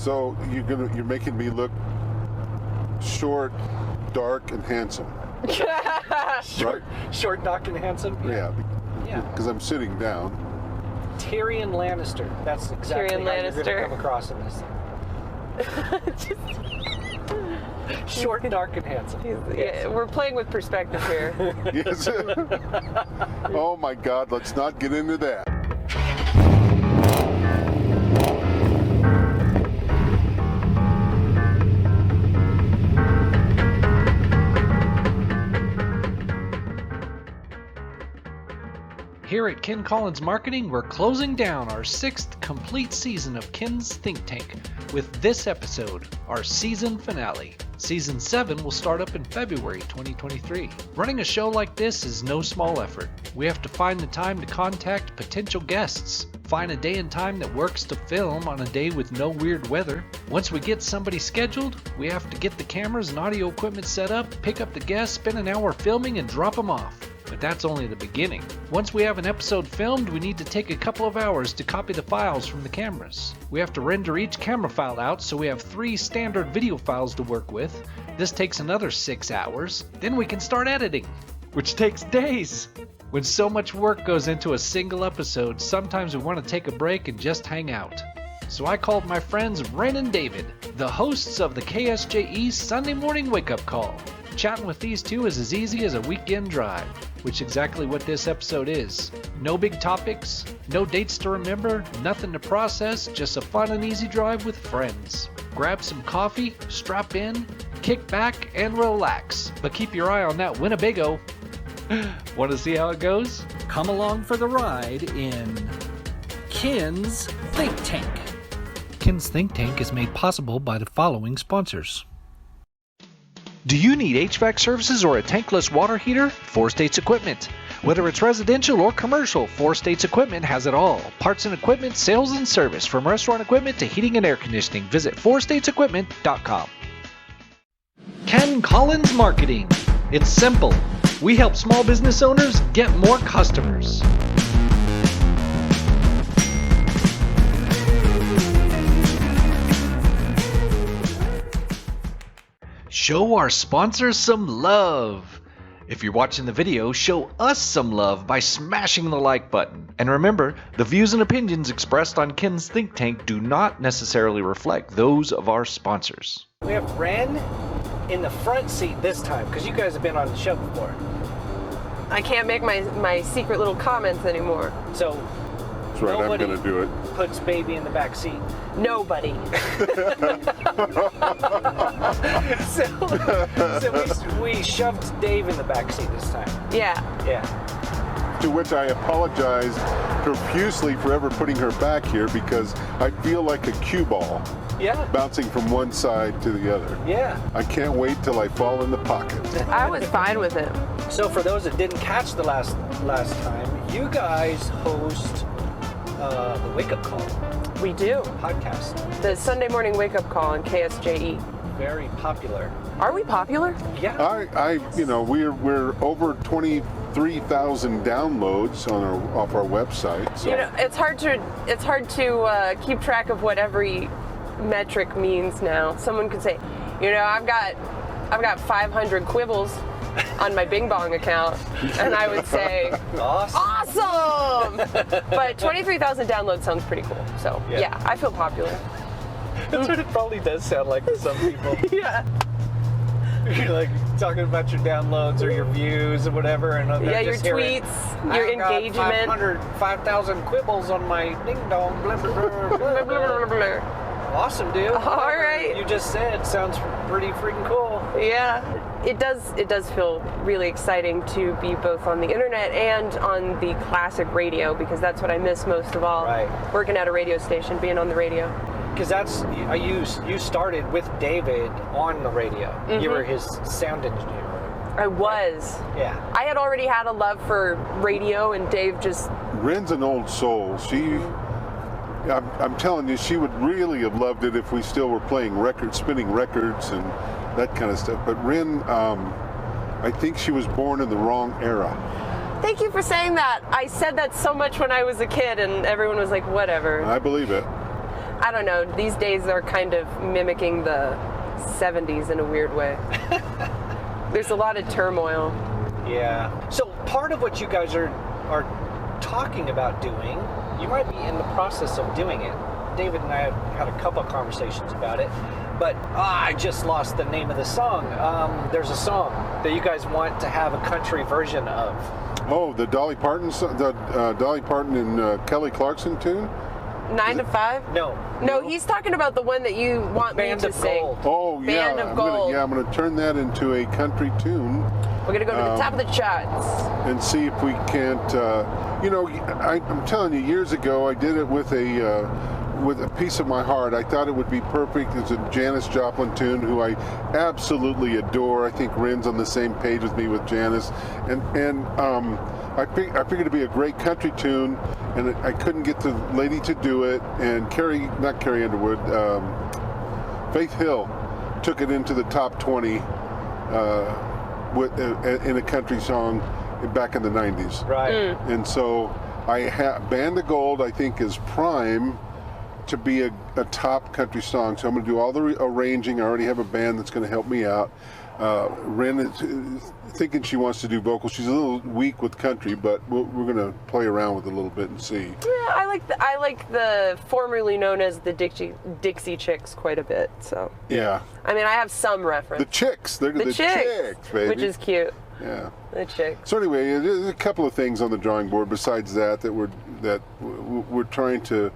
So you're making me look short, dark, and handsome. Short, dark, and handsome? Yeah. Yeah. Because I'm sitting down. Tyrion Lannister. That's exactly how you're going to come across in this thing. Short, dark, and handsome. Yeah, we're playing with perspective here. Yes. Oh my God, let's not get into that. Here at Ken Collins Marketing, we're closing down our 6th complete season of Ken's Think Tank with this episode, our season finale. Season 7 will start up in February 2023. Running a show like this is no small effort. We have to find the time to contact potential guests, find a day and time that works to film on a day with no weird weather. Once we get somebody scheduled, we have to get the cameras and audio equipment set up, pick up the guests, spend an hour filming, and drop them off. But that's only the beginning. Once we have an episode filmed, we need to take a couple of hours to copy the files from the cameras. We have to render each camera file out, so we have 3 standard video files to work with. This takes another 6 hours. Then we can start editing, which takes days. When so much work goes into a single episode, sometimes we want to take a break and just hang out. So I called my friends Ren and David, the hosts of the KSJE Sunday Morning Wake Up Call. Chatting with these two is as easy as a weekend drive, which is exactly what this episode is. No big topics, no dates to remember, nothing to process, just a fun and easy drive with friends. Grab some coffee, strap in, kick back, and relax. But keep your eye on that Winnebago. Want to see how it goes? Come along for the ride in Ken's Think Tank. Ken's Think Tank is made possible by the following sponsors. Do you need HVAC services or a tankless water heater? 4 States Equipment. Whether it's residential or commercial, 4 States Equipment has it all. Parts and equipment, sales and service, from restaurant equipment to heating and air conditioning. Visit 4statesequipment.com. Ken Collins Marketing. It's simple. We help small business owners get more customers. Show our sponsors some love. If you're watching the video, show us some love by smashing the like button. And remember, the views and opinions expressed on Ken's Think Tank do not necessarily reflect those of our sponsors. We have Ren in the front seat this time, because you guys have been on the show before. I can't make my secret little comments anymore. So, That's right, I'm going to do it. Puts baby in the back seat. Nobody. so we shoved Dave in the back seat this time. Yeah. Yeah. To which I apologize profusely for ever putting her back here, because I feel like a cue ball. Yeah. Bouncing from one side to the other. Yeah. I can't wait till I fall in the pocket. I was fine with it. So for those that didn't catch the last time, you guys host the Wake Up Call. We do. Podcast. The Sunday Morning Wake Up Call on KSJE. Very popular. Are we popular? Yeah. We're over 23,000 downloads off our website. So. You know, it's hard to keep track of what every metric means now. Someone could say, you know, I've got 500 quibbles on my Bing Bong account, and I would say, awesome! But 23,000 downloads sounds pretty cool. So yeah, I feel popular. That's what it probably does sound like to some people. Yeah. You're like talking about your downloads or your views or whatever, and yeah, your tweets, your engagement. 5,000 quibbles on my ding dong. Blah, blah, blah, blah, blah, blah. Awesome, dude. All right. You just said sounds pretty freaking cool. Yeah, it does feel really exciting to be both on the internet and on the classic radio, because that's what I miss most of all. Right. Working at a radio station, being on the radio. Because you started with David on the radio. Mm-hmm. You were his sound engineer. I was. Yeah. I had already had a love for radio, and Dave just... Ren's an old soul. I'm telling you, she would really have loved it if we still were playing records, spinning records and that kind of stuff. But Ren, I think she was born in the wrong era. Thank you for saying that. I said that so much when I was a kid, and everyone was like, whatever. I believe it. I don't know. These days are kind of mimicking the 70s in a weird way. There's a lot of turmoil. Yeah. So part of what you guys are talking about doing, you might be in the process of doing it. David and I have had a couple of conversations about it, but I just lost the name of the song. There's a song that you guys want to have a country version of. Oh, the Dolly Parton, Dolly Parton and Kelly Clarkson tune. 9 to 5? No, he's talking about the one that you want Band me to of sing. Gold. Oh, yeah. Band of Gold. I'm gonna turn that into a country tune. We're gonna go to the top of the charts. And see if we can't. I'm telling you, years ago I did it with a piece of my heart. I thought it would be perfect. It's a Janis Joplin tune, who I absolutely adore. I think Ren's on the same page with me with Janis, and I figured it'd be a great country tune, and I couldn't get the lady to do it. And not Carrie Underwood, Faith Hill took it into the top 20 in a country song back in the 90s. Right. And so Band of Gold, I think, is prime to be a top country song. So I'm going to do all the arranging. I already have a band that's going to help me out. Ren is thinking she wants to do vocals. She's a little weak with country, but we're going to play around with it a little bit and see. Yeah, I like the formerly known as the Dixie Chicks quite a bit. So Yeah. I mean, I have some reference. The Chicks. They're the Chicks, baby. Which is cute. Yeah. The Chicks. So anyway, there's a couple of things on the drawing board besides that we're trying to.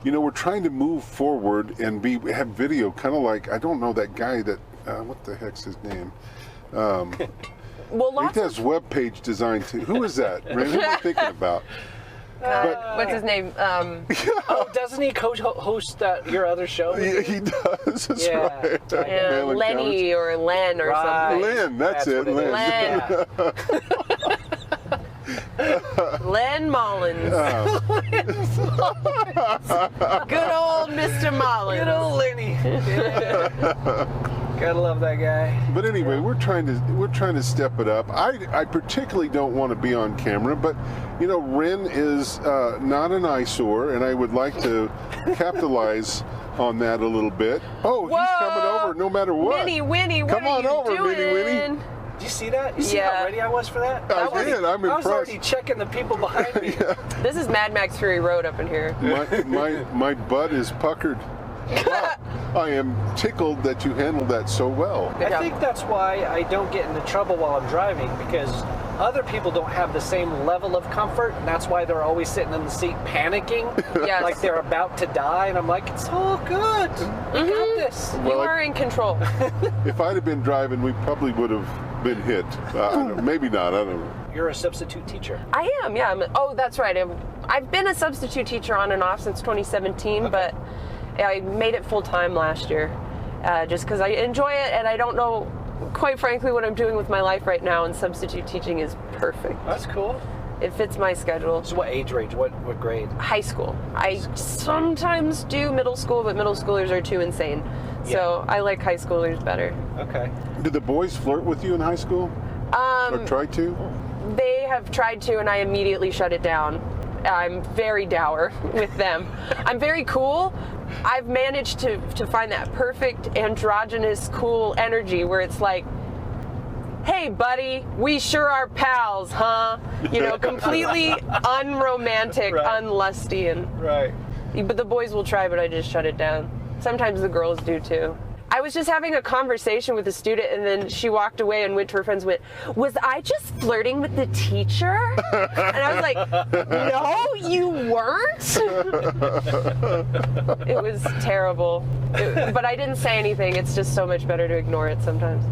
We're trying to move forward and have video, kind of like, I don't know that guy that, what the heck's his name? Well, he does web page design too. Who is that? Ren, who am I thinking about? what's his name? Oh, doesn't he host your other show? Yeah, he does. That's Yeah. right. Yeah, Mail Lenny encounters. or Len or Right. something. Len, that's it, what Len. is. Len. Len Mullins. Good old Mr. Mullins. Good old Lenny. Yeah. Gotta love that guy. But anyway, we're trying to step it up. I particularly don't want to be on camera, but Ren is not an eyesore, and I would like to capitalize on that a little bit. Oh, Whoa! He's coming over no matter what. Minnie Winnie, what Come are on you over, doing? Minnie Winnie. Did you see that? You see Yeah. how ready I was for that? I did. I'm I was impressed. already checking the people behind me. This is Mad Max Fury Road up in here. My butt is puckered. I am tickled that you handled that so well. Good I job. think that's why I don't get into trouble while I'm driving, because other people don't have the same level of comfort, and that's why they're always sitting in the seat panicking, Yes. like they're about to die, and I'm like, it's all good. We got this. You are in control. If I'd have been driving, we probably would have been hit. I don't know, maybe not. I don't know. You're a substitute teacher. I am, yeah. That's right. I've been a substitute teacher on and off since 2017, but I made it full time last year, just because I enjoy it, and I don't know, quite frankly, what I'm doing with my life right now, and substitute teaching is perfect. That's cool. It fits my schedule. So what age range? What grade? High school. I sometimes do middle school, but middle schoolers are too insane. So I like high schoolers better. Okay. Did the boys flirt with you in high school? Or try to? They have tried to, and I immediately shut it down. I'm very dour with them. I'm very cool. I've managed to find that perfect androgynous cool energy where it's like, hey buddy, we sure are pals, huh? Completely unromantic, Right. unlusty, and Right. but the boys will try, but I just shut it down. Sometimes the girls do too. I was just having a conversation with a student, and then she walked away and went to her friends and went, was I just flirting with the teacher? And I was like, no, you weren't. It was terrible. But I didn't say anything. It's just so much better to ignore it sometimes.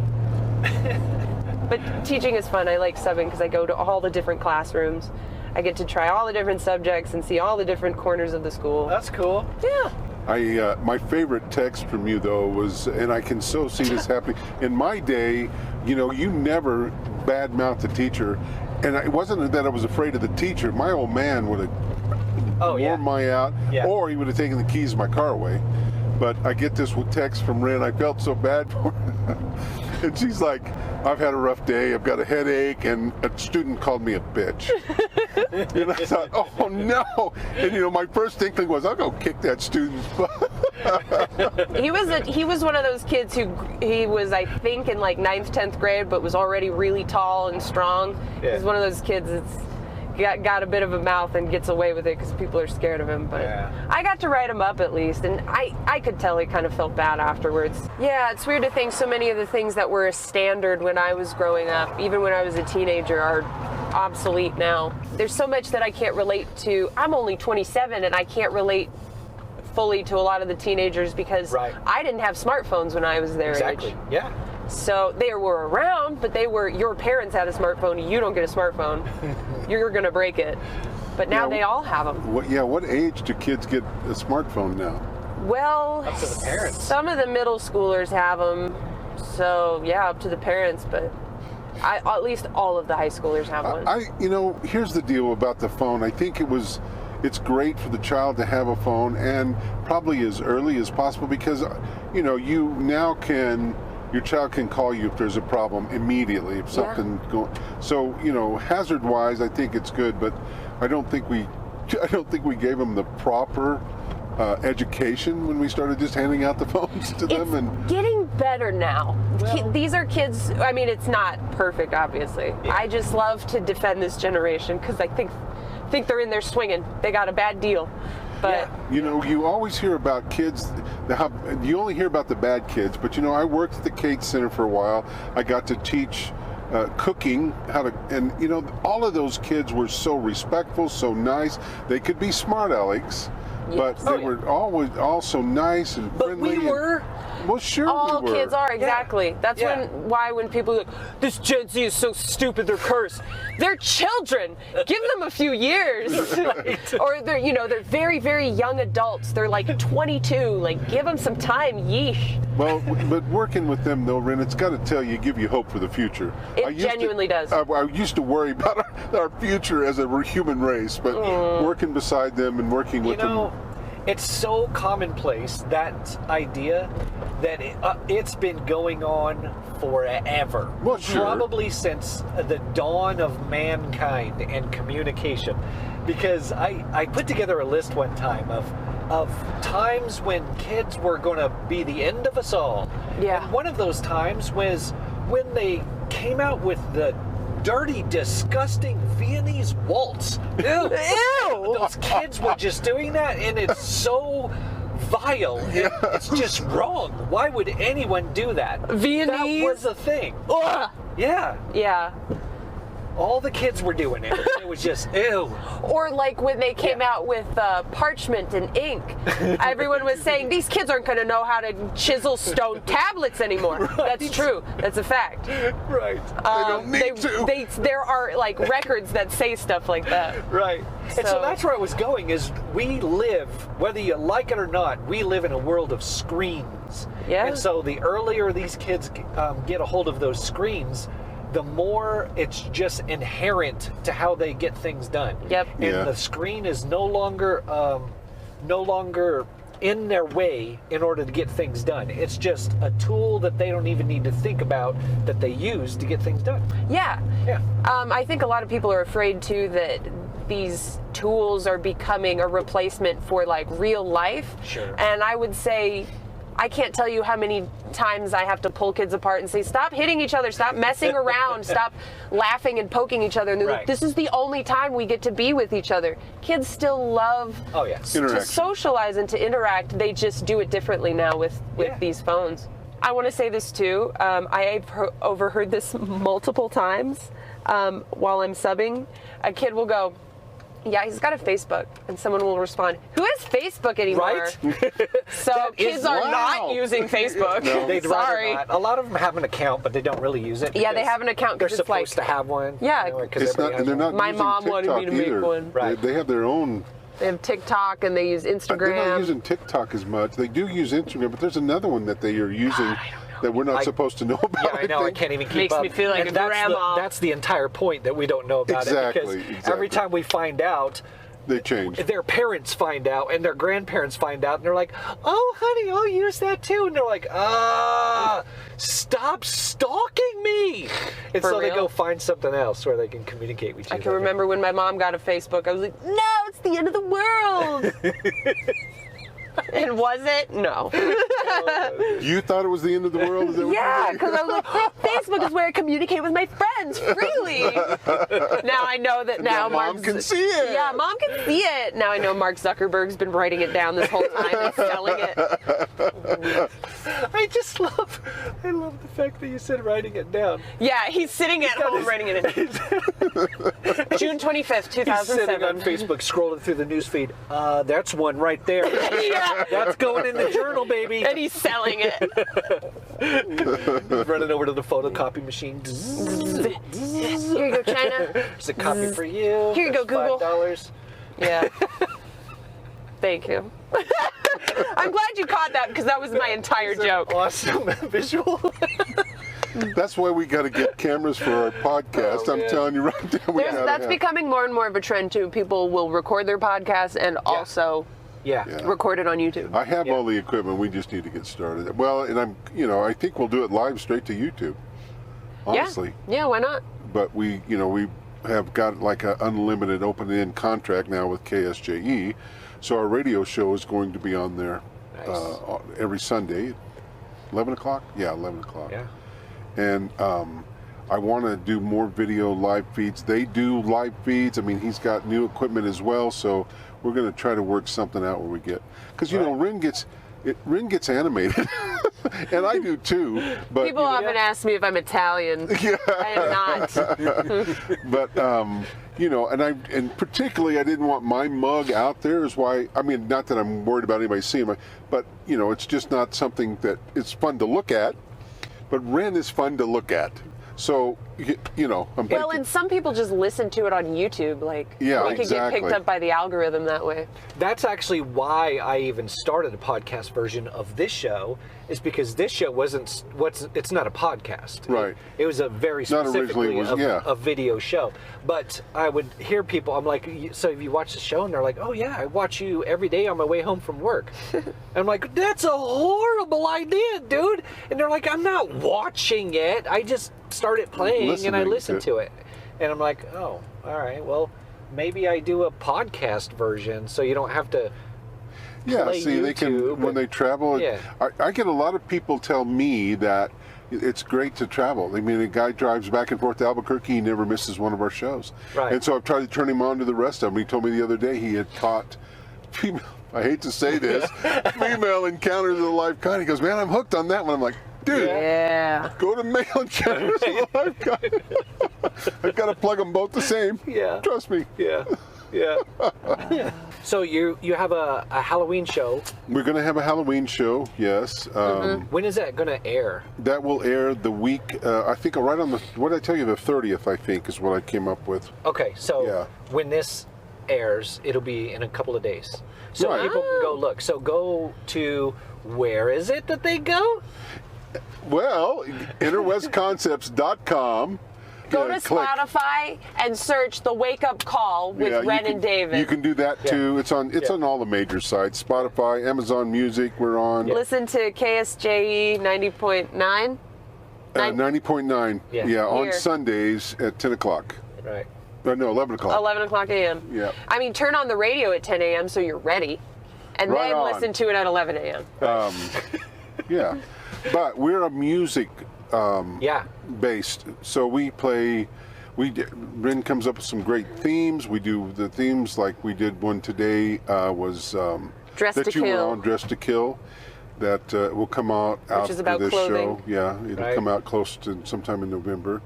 But teaching is fun. I like subbing because I go to all the different classrooms. I get to try all the different subjects and see all the different corners of the school. That's cool. Yeah. My favorite text from you though was, and I can so see this happening. In my day, you never badmouthed the teacher, and it wasn't that I was afraid of the teacher. My old man would have worn my out, or he would have taken the keys of my car away. But I get this text from Ren. I felt so bad for him. And she's like, I've had a rough day, I've got a headache, and a student called me a bitch. And I thought, oh no. And my first inkling was, I'll go kick that student's butt. He was one of those kids he was, I think, in like 9th, 10th grade, but was already really tall and strong. Yeah. He's one of those kids that's got a bit of a mouth and gets away with it because people are scared of him. But I got to write him up at least, and I could tell he kind of felt bad afterwards. Yeah, it's weird to think so many of the things that were a standard when I was growing up, even when I was a teenager, are obsolete now. There's so much that I can't relate to. I'm only 27 and I can't relate fully to a lot of the teenagers because I didn't have smartphones when I was their age. Exactly. Yeah. So they were around, but your parents had a smartphone. You don't get a smartphone. You're going to break it. But now they all have them. What age do kids get a smartphone now? Well, up to the parents. Some of the middle schoolers have them. So, yeah, up to the parents. But at least all of the high schoolers have one. Here's the deal about the phone. I think it's great for the child to have a phone, and probably as early as possible, because your child can call you if there's a problem immediately, if something going. So hazard-wise, I think it's good, but I don't think we gave them the proper education when we started just handing out the phones to them. And getting better now. These are kids. I mean, it's not perfect, obviously. Yeah. I just love to defend this generation because I think they're in there swinging. They got a bad deal. But you always hear about kids. You only hear about the bad kids, but I worked at the Cates Center for a while. I got to teach cooking, and all of those kids were so respectful, so nice. They could be smart alecks, but they were always also nice and friendly. But we were. Well, sure all we were. Kids are, exactly. Yeah. That's why when people are like, this Gen Z is so stupid, they're cursed. They're children. Give them a few years. Or they're very, very young adults. They're like 22. Like, give them some time. Yeesh. Well, but working with them though, Ren, it's got to give you hope for the future. It genuinely does. I used to worry about our future as a human race, but working beside them and working with them. It's so commonplace, that idea, that it's been going on forever. Well, sure. Probably since the dawn of mankind and communication. Because I put together a list one time of times when kids were going to be the end of us all. Yeah. And one of those times was when they came out with the dirty, disgusting Viennese waltz. Ew. Those kids were just doing that, and it's so vile. It's just wrong. Why would anyone do that? Viennese? That was a thing. Ugh. Yeah. Yeah. All the kids were doing it. It was just, ew. Or like when they came out with parchment and ink, everyone was saying, these kids aren't going to know how to chisel stone tablets anymore. Right. That's true. That's a fact. Right. They don't need to. There are like records that say stuff like that. Right. And so that's where I was going, is we live, whether you like it or not, we live in a world of screens. Yeah. And so the earlier these kids get a hold of those screens, the more it's just inherent to how they get things done. Yep. And the screen is no longer in their way in order to get things done. It's just a tool that they don't even need to think about, that they use to get things done. Yeah. Yeah. I think a lot of people are afraid too that these tools are becoming a replacement for like real life. Sure. And I would say, I can't tell you how many times I have to pull kids apart and say, stop hitting each other, stop messing around, stop laughing and poking each other. And they're like, this is the only time we get to be with each other. Kids still love to socialize and to interact. They just do it differently now with these phones. I want to say this too. I've overheard this multiple times while I'm subbing. A kid will go, yeah, he's got a Facebook, and someone will respond, who has Facebook anymore? Right? So kids are not using Facebook. No. They'd Sorry. rather not. A lot of them have an account, but they don't really use it. Yeah, they have an account they're because it's like... supposed to have one. Yeah. It's not, and they're not My using mom wanted me to TikTok either. make one. Right. They have their own... They have TikTok, and they use Instagram. They're not using TikTok as much. They do use Instagram, but there's another one that they are using that we're not supposed to know about. Yeah, I know. I can't even keep up. Makes me feel like and a grandma. That's the entire point, that we don't know about it. Because every time we find out, they change. Their parents find out, and their grandparents find out, and they're like, oh, honey, I'll use that too. And they're like, stop stalking me. And For so they real? go find something else where they can communicate with you. I can remember when my mom got a Facebook, I was like, no, it's the end of the world. And was it? No. You thought it was the end of the world? Is that what Yeah, you because I was like, Facebook is where I communicate with my friends freely. Now I know that now Mom Mark can see it. Yeah, Mom can see it. Now I know Mark Zuckerberg's been writing it down this whole time and selling it. I love the fact that you said writing it down. Yeah, he's sitting at home writing it in. June 25th, He's sitting on 2007. Facebook scrolling through the newsfeed. That's one right there. Yeah. That's going in the journal, baby. And he's selling it. He's running over to the photocopy machine. Here you go, China. There's a copy for you. Here you go, There's Google. $5. Yeah. Thank you. I'm glad you caught that because that was my entire joke. Awesome visual. That's why we got to get cameras for our podcast. Oh, I'm man. telling you right now. That's becoming more and more of a trend too. People will record their podcasts and also Yeah. record it on YouTube. I have Yeah. all the equipment. We just need to get started. Well, and I think we'll do it live straight to YouTube. Honestly. Yeah, why not? But we have got like an unlimited open-end contract now with KSJE. So our radio show is going to be on there Nice. every Sunday, 11 o'clock? Yeah, 11 o'clock. Yeah. And I want to do more video live feeds. They do live feeds. I mean, he's got new equipment as well, so we're going to try to work something out where we get, because Rin gets animated, and I do too. But People often ask me if I'm Italian. I am not. But and particularly, I didn't want my mug out there. Is why, I mean, not that I'm worried about anybody seeing it, but it's just not something that it's fun to look at. But Ren is fun to look at. So, I'm Well, and some people just listen to it on YouTube. Like, Yeah, we could get exactly. picked up by the algorithm that way. That's actually why I even started a podcast version of this show, is because this show it's not a podcast. Right. It was a very Not originally specifically was- yeah. a video show. But I would hear people, I'm like, so have you watched the show? And they're like, oh yeah, I watch you every day on my way home from work. And I'm like, that's a horrible idea, dude. And they're like, I'm not watching it. I just started playing and I listened to it. And I'm like, oh, all right, well, maybe I do a podcast version so you don't have to play see, they can, YouTube, when they travel. Yeah. I get a lot of people tell me that it's great to travel. I mean, a guy drives back and forth to Albuquerque, he never misses one of our shows. Right. And so I've tried to turn him on to the rest of them. He told me the other day he had caught female, I hate to say this, female encounters of the life kind. He goes, man, I'm hooked on that one. I'm like, dude, Yeah. go to male encounters of the life kind. I've got to plug them both the same. Yeah. Trust me. Yeah, yeah. So you have a Halloween show. We're going to have a Halloween show, yes. When is that going to air? That will air the week, I think right on what did I tell you, the 30th, I think, is what I came up with. Okay, so Yeah. when this airs, it'll be in a couple of days. So Right. people can go look. So go to, where is it that they go? Well, interwestconcepts.com. Go to Spotify and search The Wake Up Call with Ren and David. You can do that too. It's on all the major sites. Spotify, Amazon Music, we're on. Listen to KSJE 90.9. 90.9. Yeah. On Here. Sundays at 10 o'clock. Right. No, 11 o'clock. 11 o'clock a.m. Yeah. I mean, turn on the radio at 10 a.m. so you're ready. And Right then on. listen to it at 11 a.m. Yeah. But we're a music Yeah. based. So Ren comes up with some great themes. We do the themes like we did one today was Dress that to you were Kill. on, Dress to Kill. That will come out is about for this clothing. show. Yeah, it'll Right. come out close to sometime in November.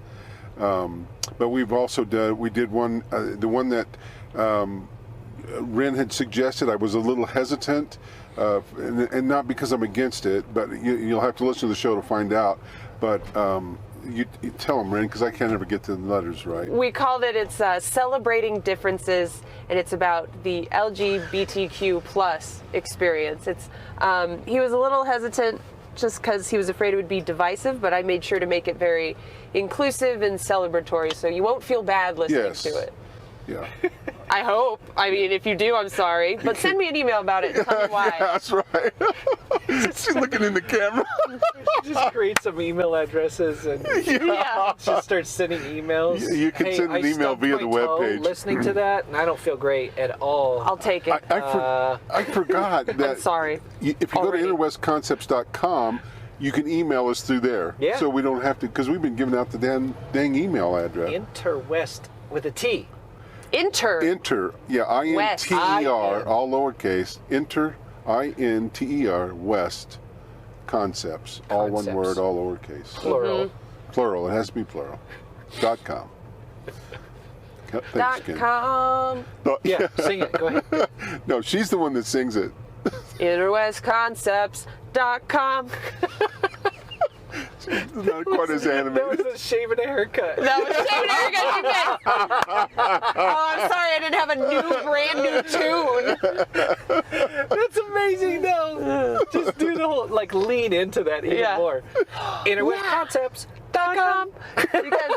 But we've also did one, the one that Ren had suggested. I was a little hesitant, and not because I'm against it, but you'll have to listen to the show to find out. But you tell them, Ren, because I can't ever get the letters right. We called it's Celebrating Differences, and it's about the LGBTQ plus experience. It's he was a little hesitant just because he was afraid it would be divisive, but I made sure to make it very inclusive and celebratory, so you won't feel bad listening Yes. to it. Yeah. I hope. I mean, if you do, I'm sorry. But send me an email about it and tell me why. Yeah, that's right. She's looking in the camera. Just create some email addresses and Yeah. just start sending emails. You can send an I email stubbed via my the toe webpage. Listening to that, and I don't feel great at all. I'll take it. I forgot that. I'm sorry. If you go to Already. interwestconcepts.com, you can email us through there. Yeah. So we don't have to, because we've been giving out the dang email address. Interwest with a T. Enter, yeah, West. I-N-T-E-R, all lowercase, enter, I-N-T-E-R, West, Concepts, all one Concepts. word, all lowercase. Plural. Plural, it has to be plural. .com. Thanks, Ken. .com. No, Yeah, sing it. Go ahead. no, she's the one that sings it. InterwestConcepts.com. Not quite as That animated. was a shave and a haircut. That was David Eric. Oh, I'm sorry, I didn't have a brand new tune. That's amazing, though. Just do the whole, lean into that even Yeah. more. .com. Because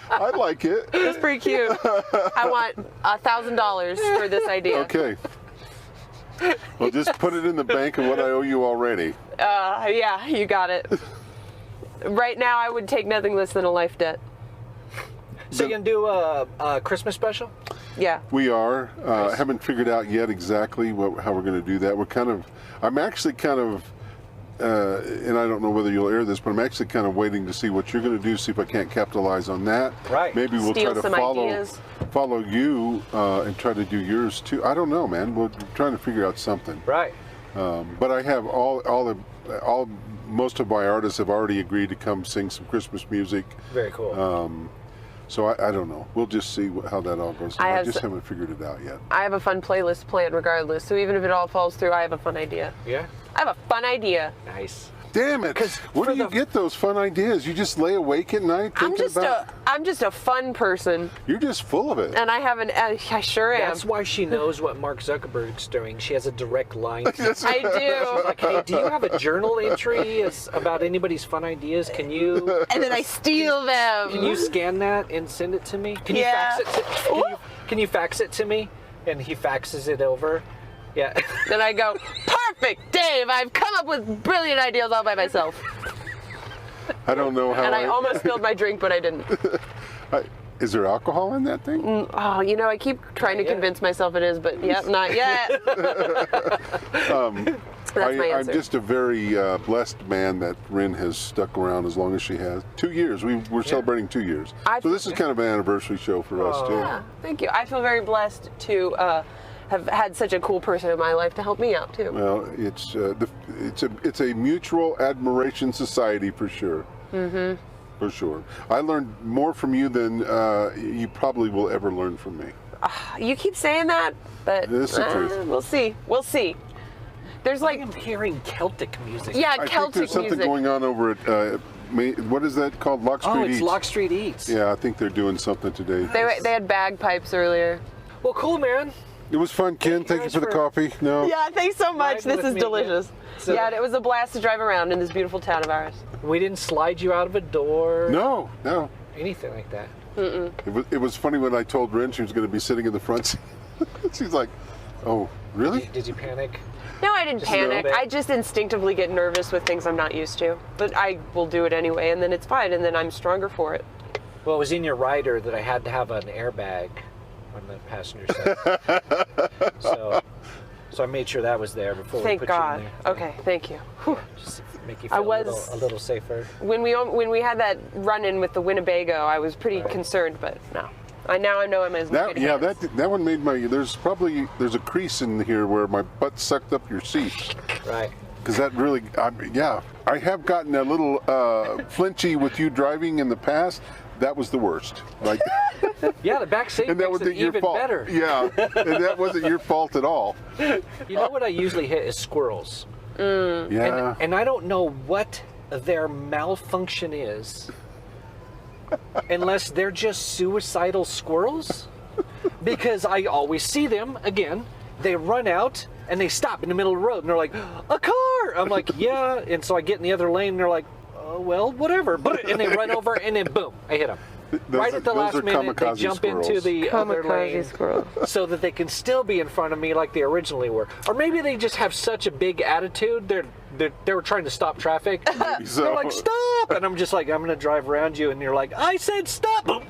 I like it. it's pretty cute. I want $1,000 for this idea. Okay. Well, just put it in the bank of what I owe you already. Yeah, you got it. Right now, I would take nothing less than a life debt. So you gonna do a Christmas special? Yeah. We are. Haven't figured out yet exactly how we're going to do that. I'm actually kind of, and I don't know whether you'll air this, but I'm actually kind of waiting to see what you're going to do, see if I can't capitalize on that. Right. Maybe we'll Steal try to some ideas. follow you and try to do yours too. I don't know, man. We're trying to figure out something. Right. But I have most of my artists have already agreed to come sing some Christmas music. Very cool. So I don't know. We'll just see how that all goes. I just haven't figured it out yet. I have a fun playlist planned regardless, so even if it all falls through, I have a fun idea. Yeah. I have a fun idea. Nice. Damn it! Where do you get those fun ideas? You just lay awake at night thinking about. I'm just a fun person, You're just full of it. and I have I sure am. That's why she knows what Mark Zuckerberg's doing. She has a direct line. To That's- I do. like, hey, do you have a journal entry about anybody's fun ideas? Can you And then I steal them. can you scan that and send it to me? Can you Yeah. fax it? Can you fax it to me? And he faxes it over. Yeah. Then I go, perfect, Dave. I've come up with brilliant ideas all by myself. I don't know how. And I almost spilled my drink, but I didn't. Is there alcohol in that thing? Oh, I keep trying to Not yet. convince myself it is, but yep, not yet. That's my I'm answer. just a very blessed man that Rin has stuck around as long as she has. 2 years. We're celebrating 2 years. So this is kind of an anniversary show for us too. Yeah, thank you. I feel very blessed to have had such a cool person in my life to help me out too. Well, it's a mutual admiration society for sure. Mm-hmm. For sure. I learned more from you than you probably will ever learn from me. You keep saying that, but This is the truth. we'll see. We'll see. There's I am hearing Celtic music. yeah, I think Celtic there's something music. going on over at what is that called? Lock Street Oh, it's Eats. Lock Street Eats. Yeah, I think they're doing something today. They had bagpipes earlier. Well, cool, man. It was fun, Ken. Thank you guys for the for- coffee. No. Yeah, thanks so much. Riding This with is me delicious. again. So- Yeah, it was a blast to drive around in this beautiful town of ours. We didn't slide you out of a door. No. Anything like that. It was funny when I told Rin she was going to be sitting in the front seat. She's like, "Oh, really?" Did you panic? No, I didn't Just a little panic. bit. I just instinctively get nervous with things I'm not used to. But I will do it anyway, and then it's fine, and then I'm stronger for it. Well, it was in your rider that I had to have an airbag on the passenger side. So I made sure that was there before Thank we put God. you in there. Okay, thank you. Whew. Just to make you I feel was- a little safer. When we had that run-in with the Winnebago, I was pretty Right. concerned, but no. I know I'm as good hands. That one made there's a crease in here where my butt sucked up your seat. Right. Because that really, I have gotten a little flinchy with you driving in the past. That was the worst. Like, Yeah, the back seat and that makes it wasn't your even fault. better. Yeah, and that wasn't your fault at all. You know what I usually hit is squirrels. Yeah. And I don't know what their malfunction is unless they're just suicidal squirrels. Because I always see them, again, they run out and they stop in the middle of the road and they're like, a car! I'm like, yeah. And so I get in the other lane and they're like, oh, well, whatever. And they run over and then boom, I hit them. right at the those last are minute, they kamikaze jump squirrels. into the other Kamikaze lane squirrel. so that they can still be in front of me like they originally were. Or maybe they just have such a big attitude. They were trying to stop traffic. So- They're like, stop! And I'm just like, I'm going to drive around you. And you're like, I said stop!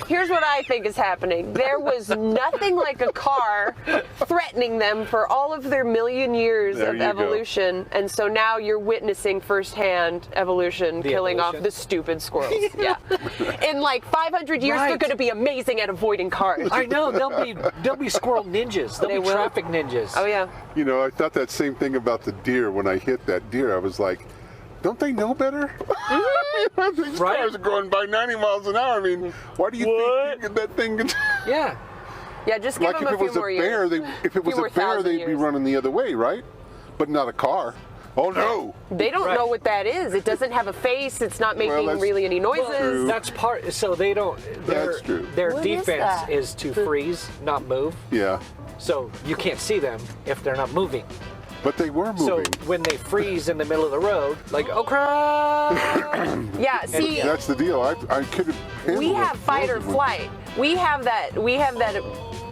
Here's what I think is happening. There was nothing like a car threatening them for all of their million years There of you go. evolution. And so now you're witnessing firsthand evolution killing evolution? off the stupid squirrels. Yeah. In like 500 years, they're Right. going to be amazing at avoiding cars. I know, they'll be squirrel ninjas. They'll They be will. traffic ninjas. Oh, yeah. You know, I thought that same thing about the deer. When I hit that deer, I was like, don't they know better? These Right? cars are going by 90 miles an hour. I mean, why do you think that thing can... Yeah. Yeah, just give Like them if a it few was a more bear, years. if it was Few a more bear, thousand they'd be years. running the other way, right? But not a car. Oh no! They don't Right. know what that is. It doesn't have a face. It's not making that's really any noises. true. That's part, so they don't, That's true. their What is defense that? is to freeze, not move. Yeah, So you can't see them if they're not moving. but they were moving. So when they freeze in the middle of the road, like, oh crap! Yeah, see, That's the deal. I could have. we have fight or flight. We have that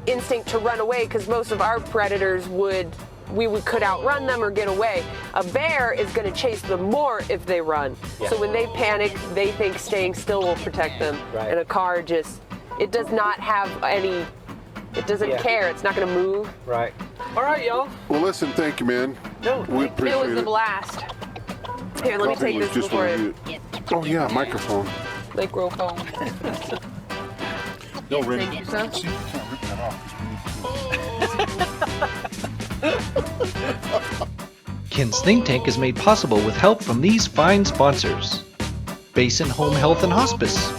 instinct to run away because most of our predators could outrun them or get away. A bear is going to chase them more if they run. Yeah. So when they panic, they think staying still will protect them. Right. And a car it does not have any, it doesn't Yeah. care. It's not going to move. Right. All right, y'all. Well, listen, thank you, man. No, we thank you. appreciate It was a blast. Here, let me Probably take was this just before one of you. Oh yeah, microphone. microphone. No, Rick. Thank you, sir. See, you can't rip that off. Ken's Think Tank is made possible with help from these fine sponsors: Basin Home Health and Hospice,